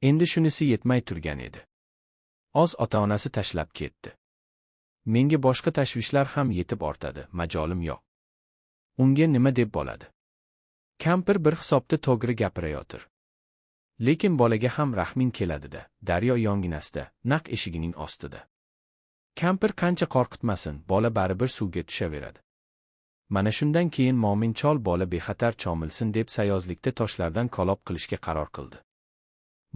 Endi shunisi yetmay turgan edi. Oz ota-onasi tashlab ketdi. Menga boshqa tashvishlar ham yetib ortadi, majolim yo'q. Unga nima deb bo'ladi? Kampir bir hisobda to'g'ri gapirayotir. Lekin bolaga ham rahming keladi-da, daryo yonginasida, naq eshigining ostida. Kampir qancha qo'rqitmasin, bola baribir suvga tushaveradi. Mana shundan keyin Mo'min chol bola bexatar cho'milsin deb sayozlikda toshlardan kalob qilishga qaror qildi.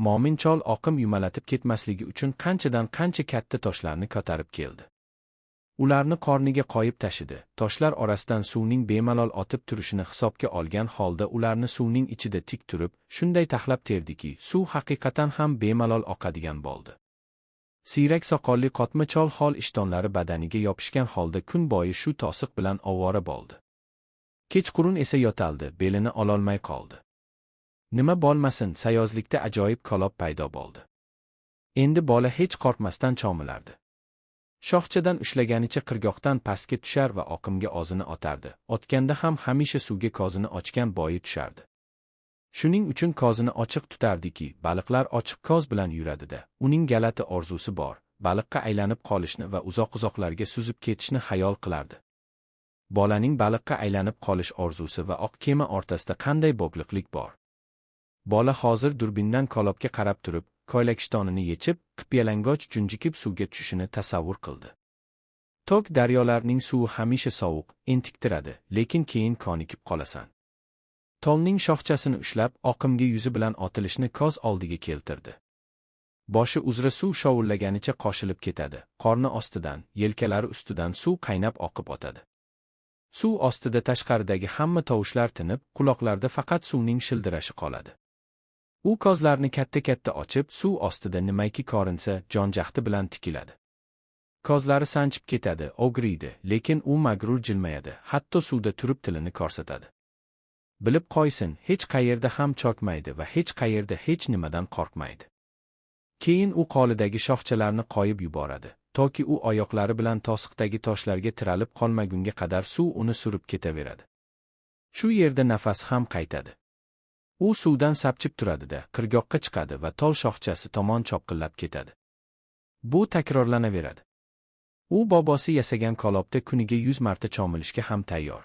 Mo'min chol oqim yumalatib ketmasligi uchun qanchadan qancha katta toshlarni ko'tarib keldi. Ularni qorniga qo'yib tashidi. Toshlar orasidan suvning bemalol otib turishini hisobga olgan holda ularni suvning ichida tik turib, shunday taxlab terdiki, suv haqiqatan ham bemalol oqadigan bo'ldi. Siyrak soqolli qotma chol hol ishtonlari badaniga yopishgan holda kun bo'yi shu to'siq bilan ovora bo'ldi. Kechqurun esa yo'taldi, belini ololmay qoldi. Nima bo'lmasin, sayozlikda ajoyib kalob paydo bo'ldi. Endi bola hech qo'rqmasdan cho'milardi. Shoxchadan ushlaganicha qirg'oqdan pastga tushar va oqimga o'zini otardi. Otganda ham hamisha suvga ko'zini ochgan bo'yi tushardi. Shuning uchun ko'zini ochiq tutardiki, baliqlar ochiq ko'z bilan yuradida. Uning galati orzusi bor, baliqqa aylanib qolishni va uzoq-uzoqlarga suzib ketishni xayol qilardi. Bolaning baliqqa aylanib qolish orzusi va oq kema o'rtasida qanday bog'liqlik bor? Bola hozir durbindan kolobga qarab turib, ko'ylak-ishtonini yechib, qipyalang'och junjikib suvga tushishini tasavvur qildi. Tog daryolarning suvi hamisha sovuq, entiktiradi, lekin keyin ko'nikib qolasan. Tolning shoxchasini ushlab, oqimga yuzi bilan otilishni ko'z oldiga keltirdi. Boshi uzra suv shovullaganicha qo'shilib ketadi. Qorni ostidan, yelkalari ustidan suv qaynab oqib o'tadi. Suv ostida tashqaridagi hamma tovushlar tinib, quloqlarda faqat suvning shildirashi qoladi. U ko'zlarini katta-katta ochib, suv ostida nimaiki ko'rinsa, jon-jahdi bilan tikiladi. Ko'zlari sanchib ketadi, o'griydi, lekin u mag'rur jilmayadi, hatto suvda turib tilini ko'rsatadi. Bilib qo'ysin, hech qayerda ham cho'kmaydi va hech qayerda hech nimadan qo'rqmaydi. Keyin u qo'lidagi shoxchalarni qo'yib yuboradi, toki u oyoqlari bilan to'siqdagi toshlarga tiralib qolmagunga qadar suv uni surib ketaveradi. Shu yerda nafas ham qaytadi. U suvdan sapchib turadi-da, qirg'oqqa chiqadi va tol shoxchasi tomon chopqillab ketadi. Bu takrorlanaveradi. U bobosi yasagan kolobda kuniga 100 marta cho'milishga ham tayyor.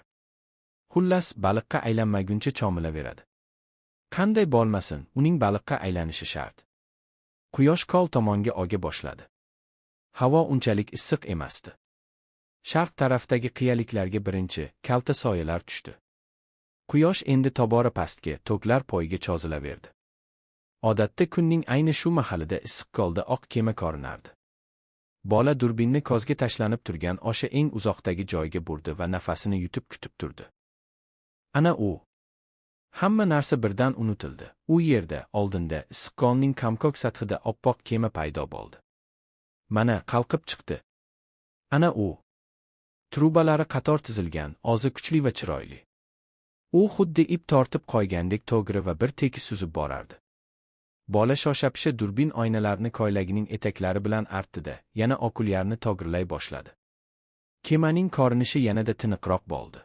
Xullas, baliqqa aylanmaguncha cho'milaveradi. Qanday bo'lmasin, uning baliqqa aylanishi shart. Quyosh kol tomonga oga boshladi. Havo unchalik issiq emasdi. Sharq tarafdagi qiyaliklarga birinchi, kalta soyalar tushdi. Quyosh endi tobora pastga, to'g'lar poyiga cho'zilaverdi. Odatda kunning ayni shu mahalida issiqqolda oq kema ko'rinardi. Bola durbinni ko'zga tashlanib turgan o'sha eng uzoqdagi joyga burdi va nafasini yutib kutib turdi. Ana u. Hamma narsa birdan unutildi. U yerda, oldinda, issiqqolning kamko'k sathida oppoq kema paydo bo'ldi. Mana, qalqib chiqdi. Ana u. Trubalari qator tizilgan, ozi kuchli va chiroyli. U xuddi ip tortib qo'ygandek to'g'ri va bir tekis suzib borardi. Bola shoshapisha durbin oynalarini ko'ylagining etaklari bilan artdi-da, yana okulyarni to'g'rilay boshladi. Kemaning ko'rinishi yanada tiniqroq bo'ldi.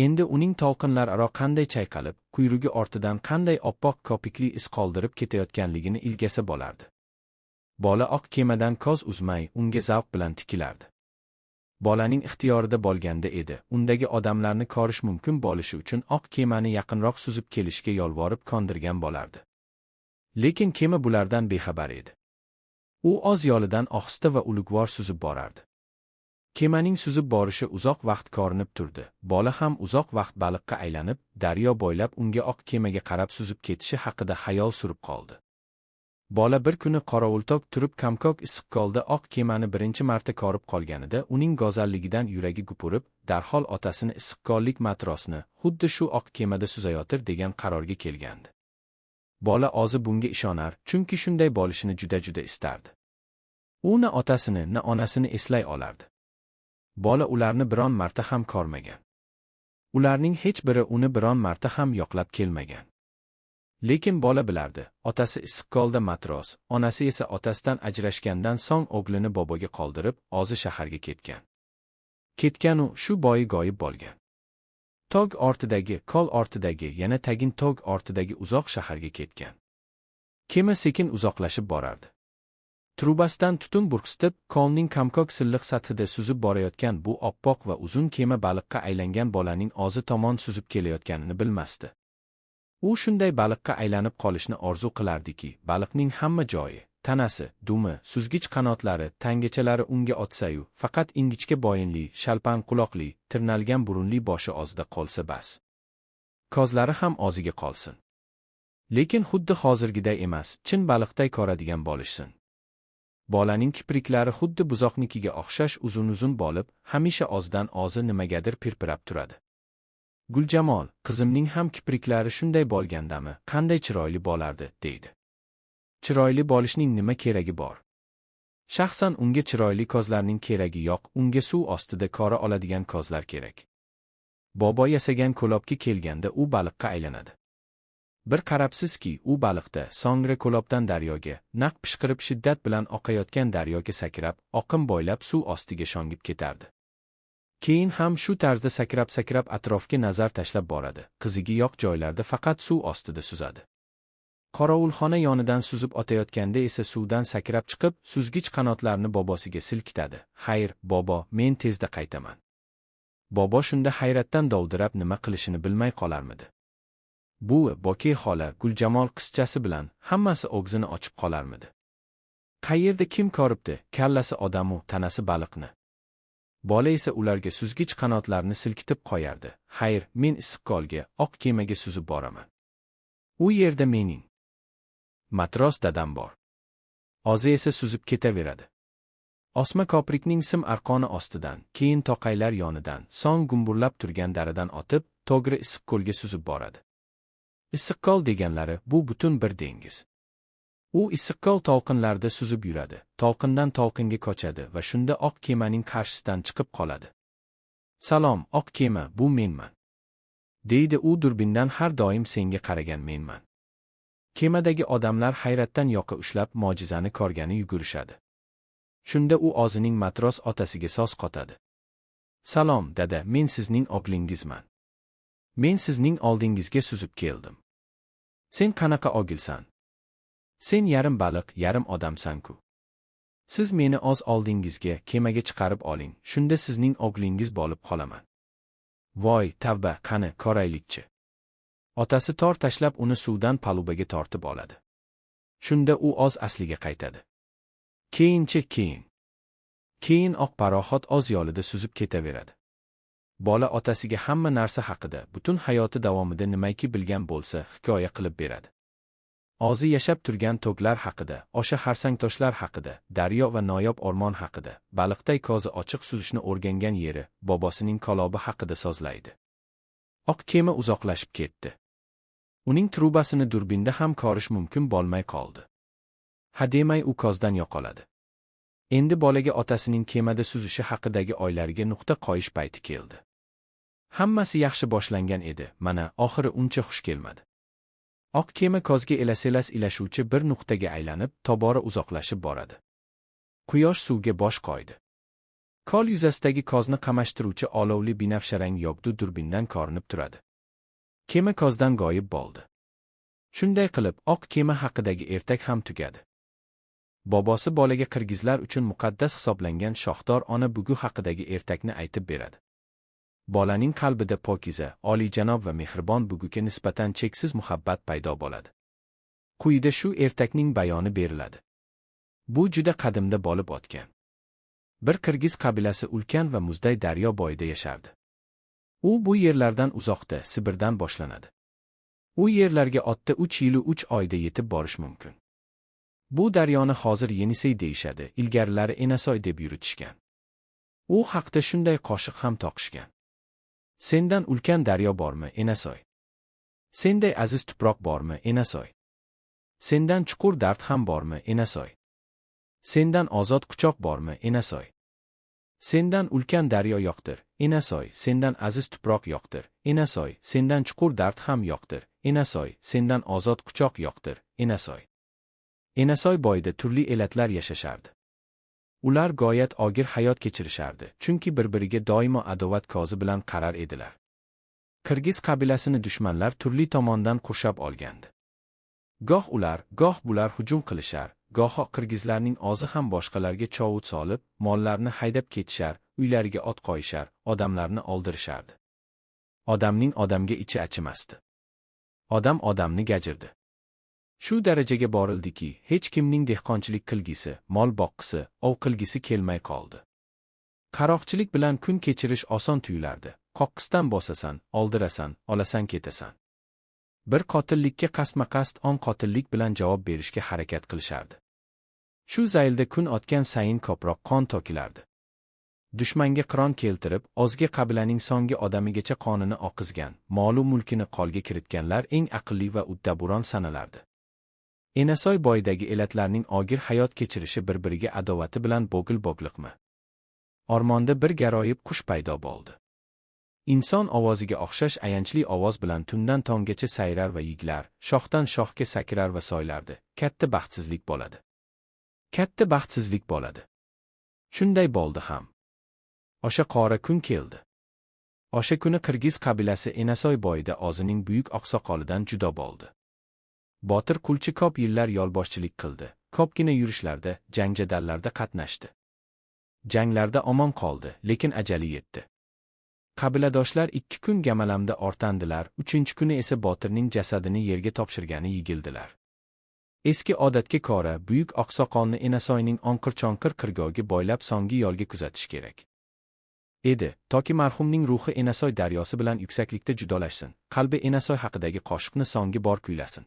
Endi uning to'lqinlararo qanday chayqalib, quyrug'i ortidan qanday oppoq kopikli iz qoldirib ketayotganligini ilgasa bo'lardi. Bola oq kemadan ko'z uzmay, unga zavq bilan tikilardi. Bolaning ixtiyorida bo'lganda edi, undagi odamlarni ko'rish mumkin bo'lishi uchun oq kemani yaqinroq suzib kelishga yolvorib kondirgan bo'lardi. Lekin kema bulardan bexabar edi. U o'z yo'lidan ohista va ulug'vor suzib borardi. Kemaning suzib borishi uzoq vaqt ko'rinib turdi. Bola ham uzoq vaqt baliqqa aylanib, daryo bo'ylab unga oq kemaga qarab suzib ketishi haqida xayol surib qoldi. Bola bir kuni qorovultok turib kamko'k issiqqolda oq kemani birinchi marta ko'rib qolganida uning go'zalligidan yuragi gupurib, darhol otasini issiqqollik matrosni xuddi shu oq kemada suzayotir degan qarorga kelgandi. Bola o'zi bunga ishonar, chunki shunday bo'lishini juda istardi. U na otasini, na onasini eslay olardi. Bola ularni biron marta ham ko'rmagan. Ularning hech biri uni biron marta ham yoqlab kelmagan. Lekin bola bilardi, otasi issiqqolda matros, onasi esa otasidan ajrashgandan so'ng o'g'lini boboga qoldirib, o'zi shaharga ketgan. Ketgan u shu bo'yi g'oyib bo'lgan. Tog ortidagi, kol ortidagi, yana tagin tog ortidagi uzoq shaharga ketgan. Kema sekin uzoqlashib borardi. Trubasidan tutun burqsitib, Kolning kamkok silliq sathida suzib borayotgan bu oppoq va uzun kema baliqqa aylangan bolaning og'zi tomon suzib kelayotganini bilmasdi. U shunday baliqqa aylanib qolishni orzu qilardiki, baliqning hamma joyi, tanasi, dumi, suzgich qanotlari, tangachalari unga otsa-yu, faqat ingichka bo'yinli, shalpan quloqli, tirnalgan burunli boshi og'zida qolsa bas. Kozlari ham og'ziga qolsin. Lekin xuddi hozirgiday emas, chin baliqday ko'radigan bo'lishsin. Bolaning kipriklari xuddi buzoqnikiga o'xshash uzun-uzun bo'lib, hamisha og'zidan og'zi nimagadir pirpirab turadi. Guljamol, qizimning ham kipriklari shunday bo'lgandami, qanday chiroyli bo'lardi, deydi. Chiroyli bo'lishning nima keragi bor? Shaxsan unga chiroyli kozlarning keragi yo'q, unga suv ostida ko'ra oladigan kozlar kerak. Bobo yasagan ko'lobga kelganda u baliqqa aylanadi. Bir qarabsizki, u baliqda, so'ngra ko'lobdan daryoga, naq pishqirib shiddat bilan oqayotgan daryoga sakrab, oqim bo'ylab suv ostiga sho'ngib ketardi. Keyin ham shu tarzda sakrab-sakrab atrofga nazar tashlab boradi. Qizigi yo'q joylarda faqat suv ostida suzadi. Qorovulxona yonidan suzib o'tayotganda esa suvdan sakrab chiqib, suzgich qanotlarini bobosiga silkitadi. "Xayr, bobo, men tezda qaytaman." Bobo shunda hayratdan dovdirab nima qilishini bilmay qolarmidi. Buvi, Boke xola, Guljamol qizchasi bilan hammasi og'zini ochib qolarmidi. Qayerda kim ko'ribdi, kallasi odamu, tanasi baliqni. Bola esa ularga suzgich qanotlarini silkitib qo'yardi. "Xayr, men Issiqko'lga, oq kemaga suzib boraman. U yerda mening matros dadam bor. O'zi esa suzib ketaveradi." Osma ko'prikning sim arqoni ostidan, keyin to'qaylar yonidan, so'ng gumburlab turgan daradan o'tib, to'g'ri Issiqko'lga suzib boradi. Issiqko'l deganlari bu butun bir dengiz. U Issiqko'l to'lqinlarda suzib yuradi, to'lqindan to'lqinga ko'chadi va shunda oq kemaning qarshisidan chiqib qoladi. "Salom, oq kema, bu menman." deydi u durbindan har doim senga qaragan menman. Kemadagi odamlar hayratdan yoqa ushlab mo'jizani ko'rgani yugurishadi. Shunda u o'zining matros otasiga so'z qotadi. "Salom, dada, men sizning o'g'lingizman. Men sizning oldingizga suzib keldim. Sen qanaqa o'g'ilsan? Sen yarim baliq, yarim odamsan-ku. Siz meni o'z oldingizga, kemaga chiqarib oling, shunda sizning o'g'lingiz bo'lib qolaman." Voy, tavba, qani, ko'raylikchi. Otasi tor tashlab uni suvdan palubaga tortib oladi. Shunda u o'z asliga qaytadi. Keyin oq paroxod o'z yo'lida suzib ketaveradi. Bola otasiga hamma narsa haqida, butun hayoti davomida nimaiki bilgan bo'lsa, hikoya qilib beradi. O'zi yashab turgan tog'lar haqida, o'sha xarsangtoshlar haqida, daryo va noyob o'rmon haqida, baliqday ko'zi ochiq suzishni o'rgangan yeri, bobosining kolobi haqida so'zlaydi. Oq kema uzoqlashib ketdi. Uning trubasini durbinda ham ko'rish mumkin bo'lmay qoldi. Hademay u ko'zdan yo'qoladi. Endi bolaga otasining kemada suzishi haqidagi o'ylariga nuqta qo'yish payti keldi. Hammasi yaxshi boshlangan edi, mana oxiri uncha xush kelmadi. Oq kema ko'zga elaselas ilashuvchi bir nuqtaga aylanib, tobora uzoqlashib boradi. Quyosh suvga bosh qo'ydi. Ko'l yuzasidagi ko'zni qamashtiruvchi olovli binafsharang yog'du durbindan ko'rinib turadi. Kema ko'zdan g'oyib bo'ldi. Shunday qilib, oq kema haqidagi ertak ham tugadi. Bobosi bolaga qirgizlar uchun muqaddas hisoblangan shohdor ona bugu haqidagi ertakni aytib beradi. Bolaning qalbida pokiza, oliyjanob va mehribon buguga nisbatan cheksiz muhabbat paydo bo'ladi. Quyida shu ertakning bayoni beriladi. Bu juda qadimda bo'lib o'tgan. Bir qirgiz qabilasi ulkan va muzday daryo bo'yida yashardi. U bu yerlardan uzoqda, Sibirdan boshlanadi. U yerlarga otda 3 yil 3 oyda yetib borish mumkin. Bu daryoni hozir Yenisey deyishadi, ilgarilari Enasoy deb yuritishgan. U haqda shunday qo'shiq ham toqishgan. Sendan ulkan daryo bormi, Enasoy? Senday aziz tuproq bormi, Enasoy? Sendan chuqur dard ham bormi, Enasoy? Sendan ozod quchoq bormi, Enasoy? Sendan ulkan daryo yo'qdir, Enasoy, sendan aziz tuproq yo'qdir, Enasoy, sendan chuqur dard ham yo'qdir, Enasoy, sendan ozod quchoq yo'qdir, Enasoy. Enasoy bo'yida turli elatlar yashashardi. Ular g'oyat og'ir hayot kechirishardi, chunki bir-biriga doimo adovat ko'zi bilan qarar edilar. Qirgiz qabilasini dushmanlar turli tomondan qurshab olgandi. Goh ular, goh bular hujum qilishar, goho qirgizlarning o'zi ham boshqalarga chovut solib, mollarni haydab ketishar, uylariga ot qo'yishar, odamlarni oldirishardi. Odamning odamga ichi achimasdi. Odam odamni gajirdi. Shu darajaga borildiki, hech kimning dehqonchilik qilgisi, mol boqqisi, ov qilgisi kelmay qoldi. Qaroqchilik bilan kun kechirish oson tuyulardi. Qoqqisdan bosasan, oldirasan, olasan ketasan. Bir qotillikka qasdma-qasd on qotillik bilan javob berishga harakat qilishardi. Shu zaylda kun o'tgan sayin ko'proq qon to'kilardi. Dushmanga qiron keltirib, o'zga qabilaning songi odamigacha qonini oqizgan, mol-u mulkini qo'lga kiritganlar eng aqlli va uddaburon sanalardi. Enasoy bo'yidagi elatlarning og'ir hayot kechirishi bir-biriga adovati bilan bo'g'il-bo'g'liqmi? O'rmonda bir garoyib qush paydo bo'ldi. Inson ovoziga o'xshash ayanchli ovoz bilan tundan tonggacha sayrar va yiglar, shoxdan shoxga sakrar va soylardi. Katta baxtsizlik bo'ladi. Katta baxtsizlik bo'ladi. Shunday bo'ldi ham. O'sha qora kun keldi. O'sha kuni Qirgiz qabilasi Enasoy bo'yida o'zining buyuk oqsoqolidan judo bo'ldi. Botir Qulchi ko'p yillar yo'lboshchilik qildi. Ko'pgina yurishlarda, jang-jadallarda qatnashdi. Janglarda omon qoldi, lekin ajali yetdi. Qabiladoshlar 2 kun Gamalamda ortandilar, 3-chi kuni esa Botirning jasadini yerga topshirgani yigildilar. Eski odatga ko'ra, buyuk oqsoqolni Enasoyning onqir-chonqir qirg'og'i bo'ylab so'nggi yo'lga kuzatish kerak edi, toki marhumning ruhi Enasoy daryosi bilan yuksaklikda judolashsin, qalbi Enasoy haqidagi qo'shiqni so'nggi bor kuylasin.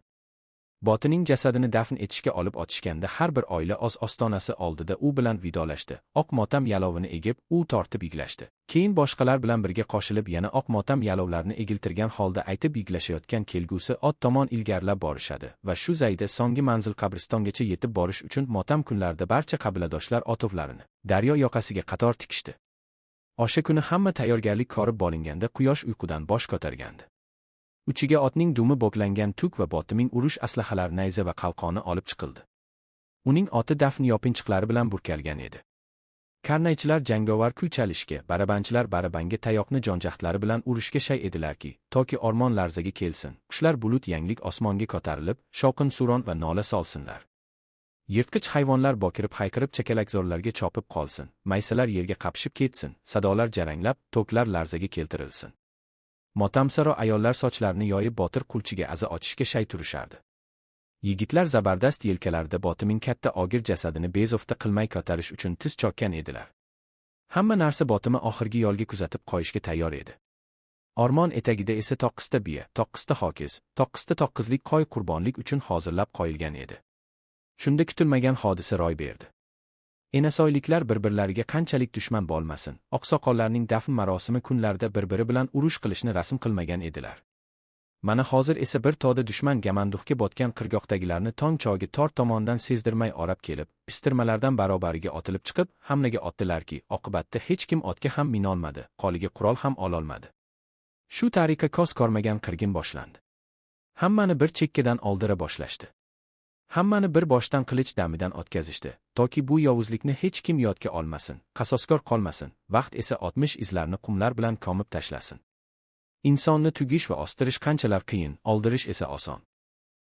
Botirning jasadini dafn etishga olib o'tishganda har bir oila o'z ostonasi oldida u bilan vidolashdi. Oq motam yalovini egib, u tortib yiglashdi. Keyin boshqalar bilan birga qo'shilib yana oq motam yalovlarni egiltirgan holda aytib yiglashayotgan kelgusi ot tomon ilgarilab borishadi va shu zayda so'nggi manzil qabristongacha yetib borish uchun motam kunlarida barcha qabiladoshlar otovlarini daryo yoqasiga qator tikishdi. O'sha kuni hamma tayyorgarlik ko'rib bo'linganda quyosh uyqudan bosh ko'targandi. Uchiga otning dumi bo'klangan tuk va botiming urush aslahalari nayza va qalqoni olib chiqildi. Uning oti dafn yopinchiqlari bilan burkalgan edi. Karnaychilar jangovar kuy chalishga, barabanchilar barabanga tayoqni jonjaxtlari bilan urishga shay edilarki, toki o'rmon larzaga kelsin, qushlar bulut yanglik osmonga ko'tarilib, shovqin suron va nola solsinlar. Yirtqich hayvonlar bokirib hayqirib chakalakzorlarga chopib qolsin, maysalar yerga qapishib ketsin, sadolar jaranglab, to'klar larzaga keltirilsin. Motamsaro ayollar sochlarini yoyib Botir Qulchiga aza ochishga shay turishardi. Yigitlar zabardast yelkalarida Botiming katta og'ir jasadini bezovta qilmay ko'tarish uchun tiz chokkan edilar. Hamma narsa Botimni oxirgi yo'lga kuzatib qo'yishga tayyor edi. O'rmon etagida esa toqqista biya, toqqista hokiz, toqqista toqqizlik qo'y qurbonlik uchun hozirlab qo'yilgan edi. Shunda kutilmagan hodisa ro'y berdi. Enasoyliklar bir-birlariga qanchalik dushman bo'lmasin, oqsoqollarning dafn marosimi kunlarida bir-biri bilan urush qilishni rasm qilmagan edilar. Mana hozir esa bir to'da dushman gamanduxga botgan qirg'oqdagilarni tong chogi tor tomondan sezdirmay orab kelib, pistirmalardan barobariga otilib chiqib, hamlaga otdilarki, oqibatda hech kim otga ham minolmadi, qoliga qurol ham ololmadi. Shu tariqa ko'z ko'rmagan qirgin boshlandi. Hammani bir chekkadan oldira boshlashdi. Hammani bir boshdan qilich damidan o'tkazishdi, toki bu yovuzlikni hech kim yodga olmasin, qasoskor qolmasin, vaqt esa 60 izlarni qumlar bilan ko'mib tashlasin. Insonni tugish va ostirish qanchalar qiyin, oldirish esa oson.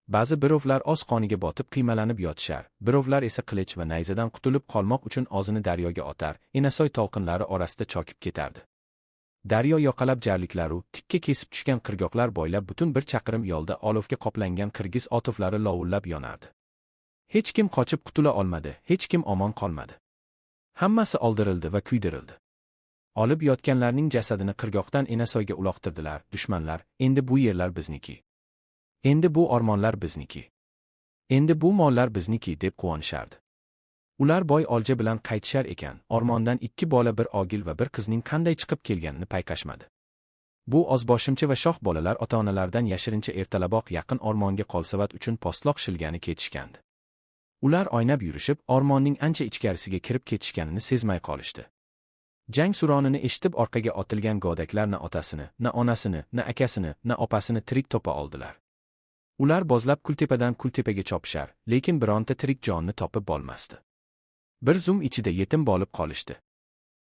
Ba'zi birovlar o'z qoniga botib qiymalanib yotishar, birovlar esa qilich va nayzadan qutulib qolmoq uchun o'zini daryoga otar, Enasoy to'lqinlari orasida chokib ketardi. Daryo yoqalab jarliklaru, tikka kesib tushgan qirg'oqlar bo'ylab butun bir chaqirim yo'lda olovga qoplangan qirgiz otovlari lovullab yonardi. Hech kim qochib qutula olmadi, hech kim omon qolmadi. Hammasi oldirildi va kuydirildi. Olib yotganlarning jasadini qirg'oqdan Enasoyga uloqtirdilar. Dushmanlar, endi bu yerlar bizniki. Endi bu o'rmonlar bizniki. Endi bu mollar bizniki deb quvonishardi. Ular boy olja bilan qaytishar ekan, o'rmondan 2 bola, bir ogil va bir qizning qanday chiqib kelganini payqashmadi. Bu ozboshimcha va shoh bolalar ota-onalaridan yashirincha ertalaboq yaqin o'rmonga qolsavat uchun postloq shilgani ketishgandi. Ular o'ynab yurishib, o'rmonning ancha ichkarisiga kirib ketishganini sezmay qolishdi. Jang suronini eshitib orqaga otilgan go'daklar na otasini, na onasini, na akasini, na opasini tirik topa oldilar. Ular bozlab kultepadan kultepaga chopishar, lekin bironta tirik jonni topib bo'lmasdi. Bir zum ichida yetim bo'lib qolishdi.